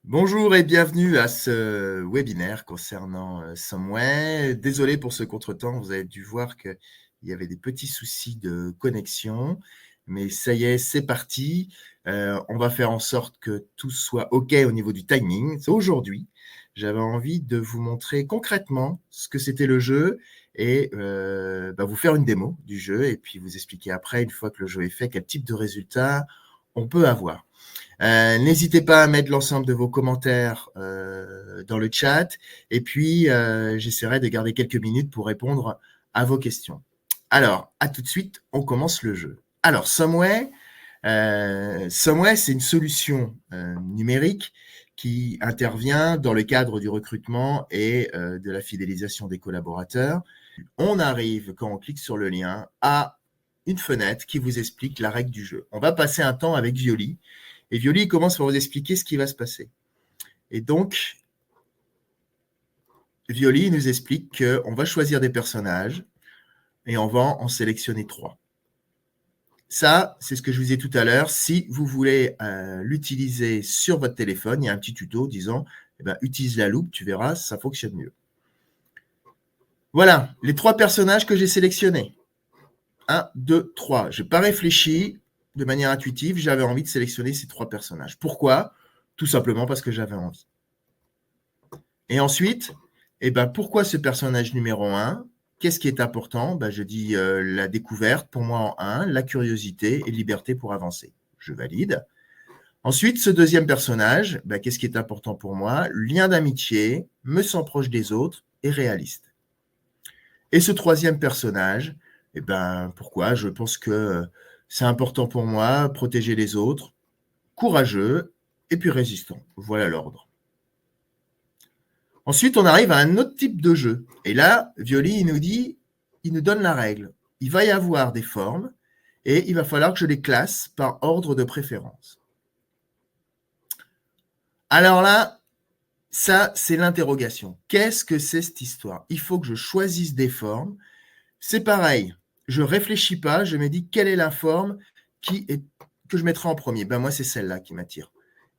Bonjour et bienvenue à ce webinaire concernant Someway. Désolé pour ce contretemps, vous avez dû voir qu'il y avait des petits soucis de connexion, mais ça y est, c'est parti. On va faire en sorte que tout soit OK au niveau du timing. Aujourd'hui, j'avais envie de vous montrer concrètement ce que c'était le jeu et vous faire une démo du jeu et puis vous expliquer après, une fois que le jeu est fait, quel type de résultat on peut avoir. N'hésitez pas à mettre l'ensemble de vos commentaires dans le chat et puis j'essaierai de garder quelques minutes pour répondre à vos questions. Alors, à tout de suite, on commence le jeu. Alors, Someway, c'est une solution numérique qui intervient dans le cadre du recrutement et de la fidélisation des collaborateurs. On arrive, quand on clique sur le lien, à une fenêtre qui vous explique la règle du jeu. On va passer un temps avec Violi. Et Violi commence par vous expliquer ce qui va se passer. Et donc, Violi nous explique qu'on va choisir des personnages et on va en sélectionner 3. Ça, c'est ce que je vous ai dit tout à l'heure. Si vous voulez l'utiliser sur votre téléphone, il y a un petit tuto disant utilise la loupe, tu verras, ça fonctionne mieux. Voilà, les 3 personnages que j'ai sélectionnés. 1, 2, 3. Je n'ai pas réfléchi de manière intuitive, j'avais envie de sélectionner ces 3 personnages. Pourquoi ? Tout simplement parce que j'avais envie. Et ensuite, pourquoi ce personnage numéro 1 ? Qu'est-ce qui est important ? Je dis la découverte pour moi en 1, la curiosité et liberté pour avancer. Je valide. Ensuite, ce deuxième personnage, qu'est-ce qui est important pour moi ? Lien d'amitié, me sens proche des autres et réaliste. Et ce troisième personnage, pourquoi ? Je pense que c'est important pour moi, protéger les autres, courageux et puis résistant. Voilà l'ordre. Ensuite, on arrive à un autre type de jeu. Et là, Violi, il nous donne la règle. Il va y avoir des formes et il va falloir que je les classe par ordre de préférence. Alors là, ça, c'est l'interrogation. Qu'est-ce que c'est cette histoire ? Il faut que je choisisse des formes. C'est pareil. Je ne réfléchis pas. Je me dis quelle est la forme que je mettrai en premier. Moi, c'est celle-là qui m'attire.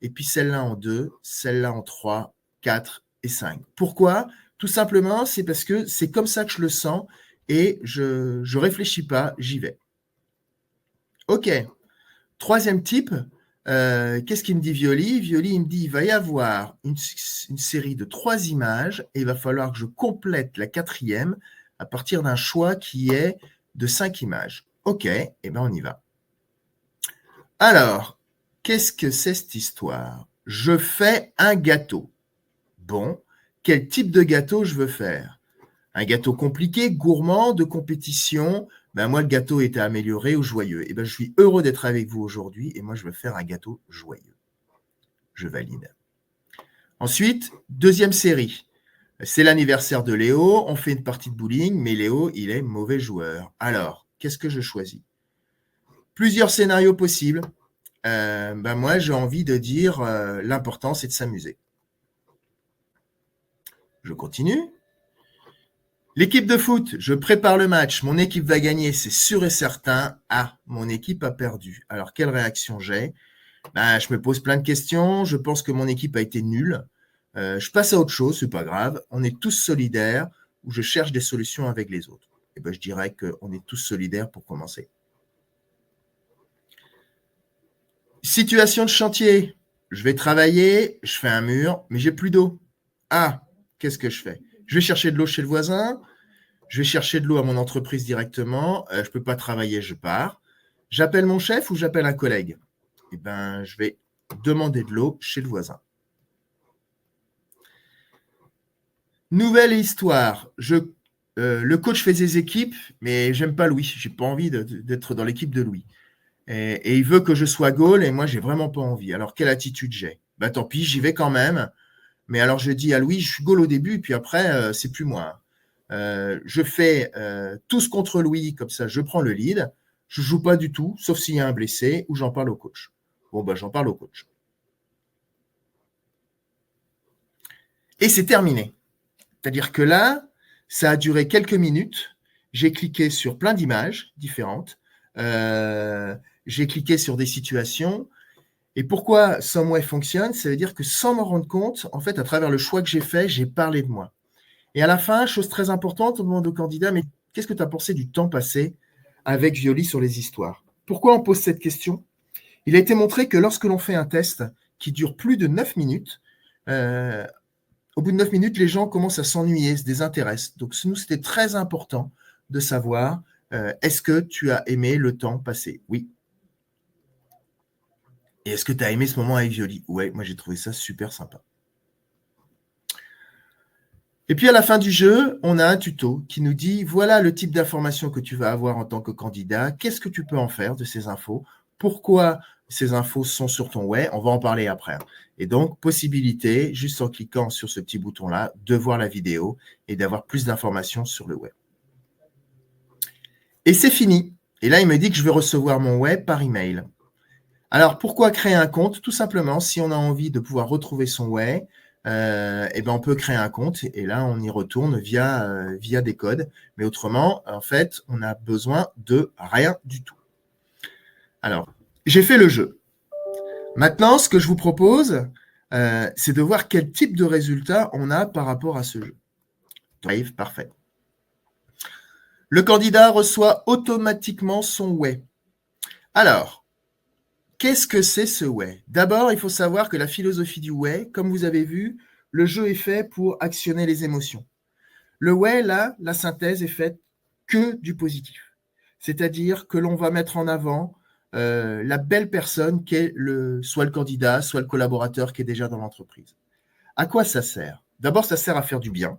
Et puis celle-là en 2, celle-là en 3, 4 et 5. Pourquoi ? Tout simplement, c'est parce que c'est comme ça que je le sens et je ne réfléchis pas, j'y vais. OK. Troisième type, qu'est-ce qu'il me dit Violi ? Violi, il me dit il va y avoir une série de 3 images et il va falloir que je complète la 4e à partir d'un choix qui est de 5 images. OK, on y va. Alors, qu'est-ce que c'est cette histoire ? Je fais un gâteau. Bon, quel type de gâteau je veux faire ? Un gâteau compliqué, gourmand, de compétition ? Moi, le gâteau était amélioré ou joyeux. Je suis heureux d'être avec vous aujourd'hui et moi, je veux faire un gâteau joyeux. Je valide. Ensuite, deuxième série. C'est l'anniversaire de Léo. On fait une partie de bowling, mais Léo, il est mauvais joueur. Alors, qu'est-ce que je choisis ? Plusieurs scénarios possibles. Moi, j'ai envie de dire l'important, c'est de s'amuser. Je continue. L'équipe de foot, je prépare le match. Mon équipe va gagner, c'est sûr et certain. Ah, mon équipe a perdu. Alors, quelle réaction j'ai ? Je me pose plein de questions. Je pense que mon équipe a été nulle. Je passe à autre chose, c'est pas grave. On est tous solidaires ou je cherche des solutions avec les autres. Je dirais qu'on est tous solidaires pour commencer. Situation de chantier. Je vais travailler, je fais un mur, mais j'ai plus d'eau. Ah, qu'est-ce que je fais ? Je vais chercher de l'eau chez le voisin. Je vais chercher de l'eau à mon entreprise directement. Je ne peux pas travailler, je pars. J'appelle mon chef ou j'appelle un collègue ? Je vais demander de l'eau chez le voisin. Nouvelle histoire. Le coach fait des équipes, mais j'aime pas Louis. J'ai pas envie d'être dans l'équipe de Louis. Et il veut que je sois goal, et moi, j'ai vraiment pas envie. Alors, quelle attitude j'ai? Bah, tant pis, j'y vais quand même. Mais alors, je dis à Louis, je suis goal au début, et puis après, c'est plus moi. Je fais tous contre Louis, comme ça, je prends le lead. Je joue pas du tout, sauf s'il y a un blessé, ou j'en parle au coach. Bon, bah, j'en parle au coach. Et c'est terminé. C'est-à-dire que là, ça a duré quelques minutes. J'ai cliqué sur plein d'images différentes. J'ai cliqué sur des situations. Et pourquoi Someway fonctionne? Ça veut dire que sans m'en rendre compte, en fait, à travers le choix que j'ai fait, j'ai parlé de moi. Et à la fin, chose très importante, on demande au candidat, mais qu'est-ce que tu as pensé du temps passé avec Violi sur les histoires? Pourquoi on pose cette question? Il a été montré que lorsque l'on fait un test qui dure plus de 9 minutes, au bout de 9 minutes, les gens commencent à s'ennuyer, se désintéressent. Donc, nous, c'était très important de savoir, est-ce que tu as aimé le temps passé? Oui. Et est-ce que tu as aimé ce moment avec Violi? Ouais, moi, j'ai trouvé ça super sympa. Et puis, à la fin du jeu, on a un tuto qui nous dit, voilà le type d'informations que tu vas avoir en tant que candidat. Qu'est-ce que tu peux en faire de ces infos? Pourquoi ces infos sont sur ton web? On va en parler après. Et donc, possibilité, juste en cliquant sur ce petit bouton-là, de voir la vidéo et d'avoir plus d'informations sur le web. Et c'est fini. Et là, il me dit que je vais recevoir mon web par email. Alors, pourquoi créer un compte? Tout simplement, si on a envie de pouvoir retrouver son web, eh ben on peut créer un compte et là, on y retourne via des codes. Mais autrement, en fait, on n'a besoin de rien du tout. Alors, j'ai fait le jeu. Maintenant, ce que je vous propose, c'est de voir quel type de résultat on a par rapport à ce jeu. Drive, parfait. Le candidat reçoit automatiquement son way. Alors, qu'est-ce que c'est ce way? D'abord, il faut savoir que la philosophie du way, comme vous avez vu, le jeu est fait pour actionner les émotions. Le way, là, la synthèse est faite que du positif. C'est-à-dire que l'on va mettre en avant la belle personne qu'est soit le candidat, soit le collaborateur qui est déjà dans l'entreprise. À quoi ça sert? D'abord, ça sert à faire du bien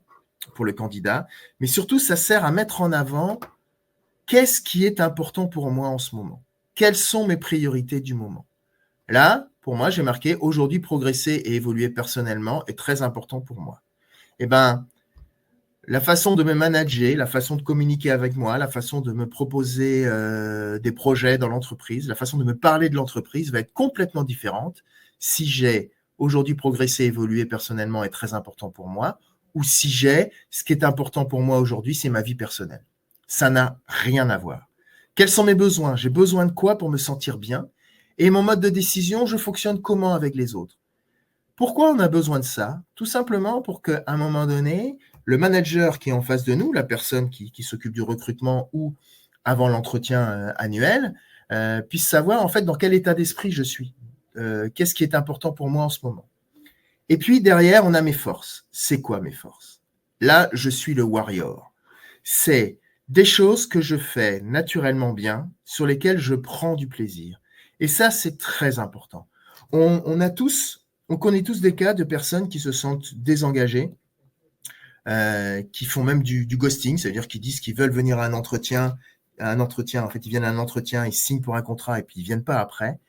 pour le candidat, mais surtout, ça sert à mettre en avant qu'est-ce qui est important pour moi en ce moment. Quelles sont mes priorités du moment? Là, pour moi, j'ai marqué aujourd'hui progresser et évoluer personnellement est très important pour moi. Eh bien, la façon de me manager, la façon de communiquer avec moi, la façon de me proposer des projets dans l'entreprise, la façon de me parler de l'entreprise va être complètement différente si j'ai aujourd'hui progressé, évolué personnellement est très important pour moi, ou si j'ai ce qui est important pour moi aujourd'hui, c'est ma vie personnelle. Ça n'a rien à voir. Quels sont mes besoins? J'ai besoin de quoi pour me sentir bien? Et mon mode de décision, je fonctionne comment avec les autres? Pourquoi on a besoin de ça? Tout simplement pour qu'à un moment donné, le manager qui est en face de nous, la personne qui s'occupe du recrutement ou avant l'entretien annuel, puisse savoir en fait dans quel état d'esprit je suis. Qu'est-ce qui est important pour moi en ce moment? Et puis derrière, on a mes forces. C'est quoi mes forces? Là, je suis le warrior. C'est des choses que je fais naturellement bien, sur lesquelles je prends du plaisir. Et ça, c'est très important. On connaît tous des cas de personnes qui se sentent désengagées, qui font même du ghosting, c'est-à-dire qu'ils disent qu'ils veulent venir à un entretien, en fait, ils viennent à un entretien, ils signent pour un contrat et puis ils viennent pas après.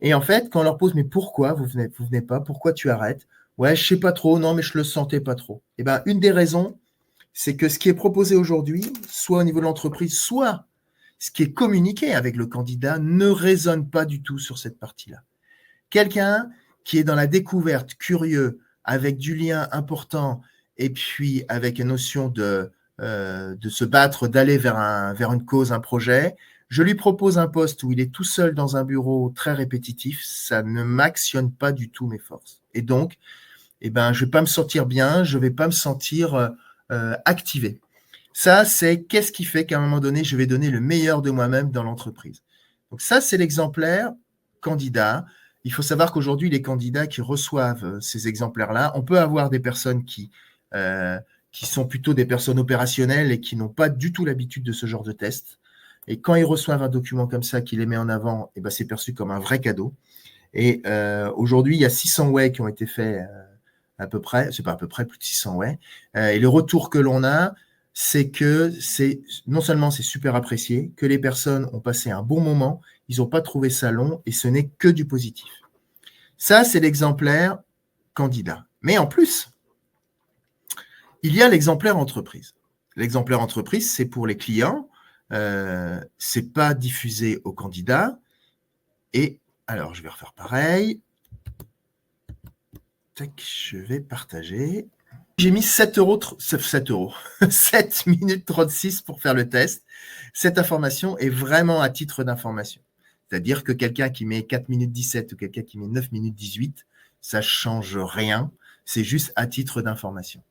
Et en fait, quand on leur pose, mais pourquoi vous venez pas? Pourquoi tu arrêtes? Ouais, je sais pas trop, non, mais je le sentais pas trop. Eh ben, une des raisons, c'est que ce qui est proposé aujourd'hui, soit au niveau de l'entreprise, soit ce qui est communiqué avec le candidat, ne résonne pas du tout sur cette partie-là. Quelqu'un qui est dans la découverte, curieux, avec du lien important, et puis avec une notion de se battre, d'aller vers une cause, un projet, je lui propose un poste où il est tout seul dans un bureau très répétitif, ça ne m'actionne pas du tout mes forces. Et donc, eh ben, je ne vais pas me sentir bien, je ne vais pas me sentir activé. Ça, c'est qu'est-ce qui fait qu'à un moment donné, je vais donner le meilleur de moi-même dans l'entreprise. Donc ça, c'est l'exemplaire candidat. Il faut savoir qu'aujourd'hui, les candidats qui reçoivent ces exemplaires-là, on peut avoir des personnes qui sont plutôt des personnes opérationnelles et qui n'ont pas du tout l'habitude de ce genre de test. Et quand ils reçoivent un document comme ça, qui les met en avant, eh ben, c'est perçu comme un vrai cadeau. Et aujourd'hui, il y a 600 way qui ont été faits à peu près, c'est pas à peu près, plus de 600, ouais. Et le retour que l'on a, c'est que non seulement c'est super apprécié, que les personnes ont passé un bon moment, ils n'ont pas trouvé ça long et ce n'est que du positif. Ça, c'est l'exemplaire candidat. Mais en plus, il y a l'exemplaire entreprise. L'exemplaire entreprise, c'est pour les clients, c'est pas diffusé aux candidats. Et alors, je vais refaire pareil. Tac, je vais partager. J'ai mis 7 euros, 7 minutes 36 pour faire le test. Cette information est vraiment à titre d'information. C'est-à-dire que quelqu'un qui met 4 minutes 17 ou quelqu'un qui met 9 minutes 18, ça ne change rien. C'est juste à titre d'information.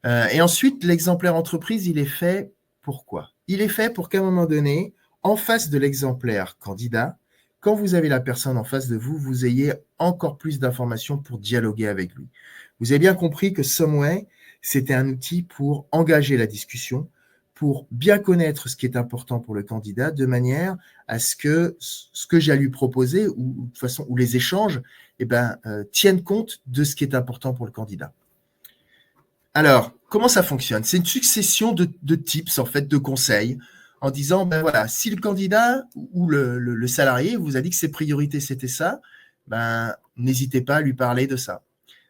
Et ensuite, l'exemplaire entreprise, il est fait pourquoi? Il est fait pour qu'à un moment donné, en face de l'exemplaire candidat, quand vous avez la personne en face de vous, vous ayez encore plus d'informations pour dialoguer avec lui. Vous avez bien compris que Someway, c'était un outil pour engager la discussion, pour bien connaître ce qui est important pour le candidat, de manière à ce que j'ai à lui proposer, ou de toute façon, ou les échanges, tiennent compte de ce qui est important pour le candidat. Alors, comment ça fonctionne? C'est une succession de tips, en fait, de conseils, en disant, ben voilà, si le candidat ou le salarié vous a dit que ses priorités, c'était ça, ben, n'hésitez pas à lui parler de ça.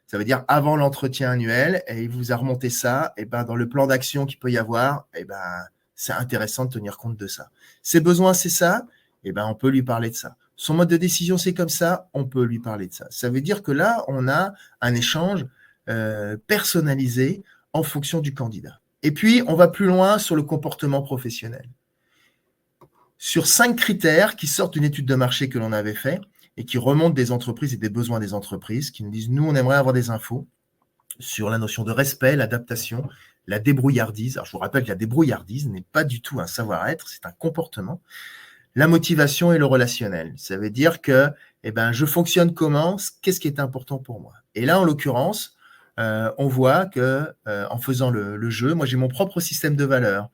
Ça veut dire avant l'entretien annuel, et il vous a remonté ça, et ben, dans le plan d'action qu'il peut y avoir, et ben, c'est intéressant de tenir compte de ça. Ses besoins, c'est ça, et ben, on peut lui parler de ça. Son mode de décision, c'est comme ça, on peut lui parler de ça. Ça veut dire que là, on a un échange personnalisé en fonction du candidat. Et puis, on va plus loin sur le comportement professionnel. Sur 5 critères qui sortent d'une étude de marché que l'on avait fait et qui remontent des entreprises et des besoins des entreprises, qui nous disent, nous, on aimerait avoir des infos sur la notion de respect, l'adaptation, la débrouillardise. Alors, je vous rappelle que la débrouillardise n'est pas du tout un savoir-être, c'est un comportement. La motivation et le relationnel. Ça veut dire que je fonctionne comment, qu'est-ce qui est important pour moi. Et là, en l'occurrence, on voit que en faisant le jeu, moi j'ai mon propre système de valeurs.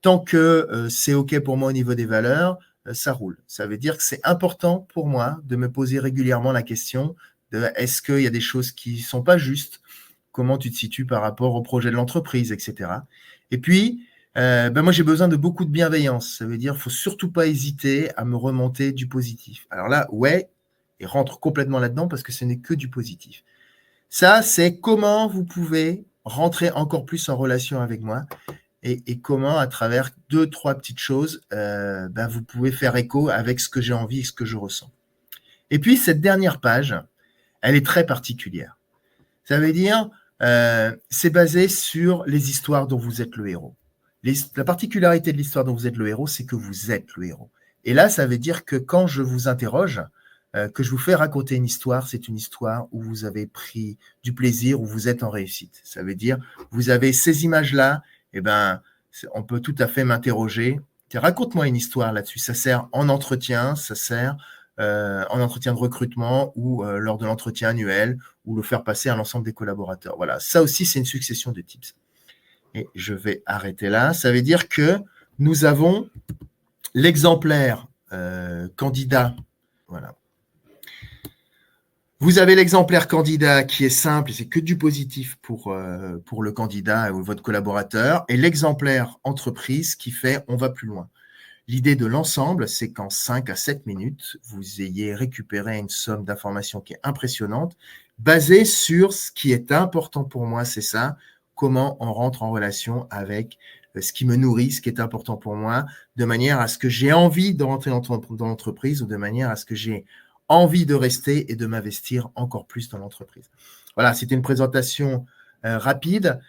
Tant que c'est OK pour moi au niveau des valeurs, ça roule. Ça veut dire que c'est important pour moi de me poser régulièrement la question de est-ce qu'il y a des choses qui ne sont pas justes, comment tu te situes par rapport au projet de l'entreprise, etc. Et puis, moi j'ai besoin de beaucoup de bienveillance. Ça veut dire qu'il ne faut surtout pas hésiter à me remonter du positif. Alors là, ouais, et rentre complètement là-dedans parce que ce n'est que du positif. Ça, c'est comment vous pouvez rentrer encore plus en relation avec moi et comment, à travers 2, 3 petites choses, vous pouvez faire écho avec ce que j'ai envie et ce que je ressens. Et puis, cette dernière page, elle est très particulière. Ça veut dire, c'est basé sur les histoires dont vous êtes le héros. La particularité de l'histoire dont vous êtes le héros, c'est que vous êtes le héros. Et là, ça veut dire que quand je vous interroge, que je vous fais raconter une histoire, c'est une histoire où vous avez pris du plaisir, où vous êtes en réussite. Ça veut dire, vous avez ces images-là, on peut tout à fait m'interroger. Raconte-moi une histoire là-dessus. Ça sert en entretien, ça sert en entretien de recrutement ou lors de l'entretien annuel ou le faire passer à l'ensemble des collaborateurs. Voilà, ça aussi, c'est une succession de tips. Et je vais arrêter là. Ça veut dire que nous avons l'exemplaire candidat. Voilà. Vous avez l'exemplaire candidat qui est simple, c'est que du positif pour le candidat ou votre collaborateur, et l'exemplaire entreprise qui fait on va plus loin. L'idée de l'ensemble, c'est qu'en 5 à 7 minutes, vous ayez récupéré une somme d'informations qui est impressionnante, basée sur ce qui est important pour moi, c'est ça, comment on rentre en relation avec ce qui me nourrit, ce qui est important pour moi, de manière à ce que j'ai envie de rentrer dans l'entreprise ou de manière à ce que j'ai envie de rester et de m'investir encore plus dans l'entreprise. Voilà, c'était une présentation rapide.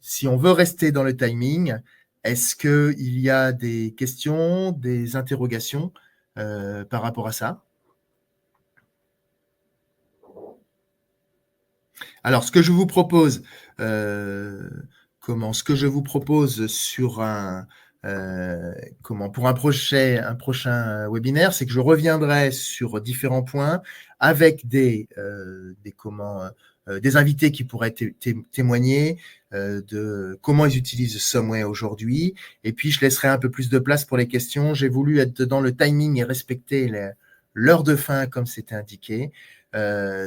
Si on veut rester dans le timing, est-ce qu'il y a des questions, des interrogations par rapport à ça? Alors, ce que je vous propose, sur pour un prochain webinaire, c'est que je reviendrai sur différents points avec des invités qui pourraient témoigner de comment ils utilisent Someway aujourd'hui. Et puis, je laisserai un peu plus de place pour les questions. J'ai voulu être dans le timing et respecter l'heure de fin comme c'était indiqué.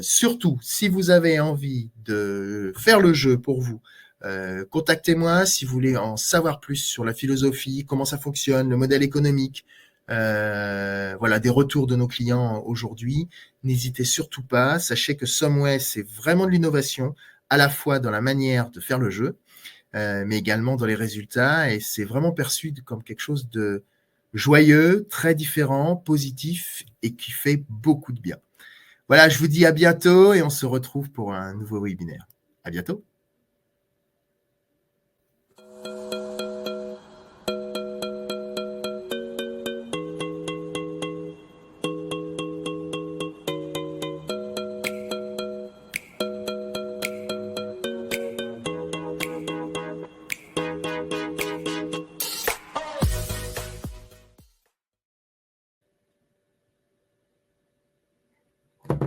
Surtout, si vous avez envie de faire le jeu pour vous, contactez-moi si vous voulez en savoir plus sur la philosophie, comment ça fonctionne, le modèle économique, voilà, des retours de nos clients aujourd'hui. N'hésitez surtout pas. Sachez que Someway, c'est vraiment de l'innovation, à la fois dans la manière de faire le jeu, mais également dans les résultats. Et c'est vraiment perçu comme quelque chose de joyeux, très différent, positif et qui fait beaucoup de bien. Voilà, je vous dis à bientôt et on se retrouve pour un nouveau webinaire. À bientôt.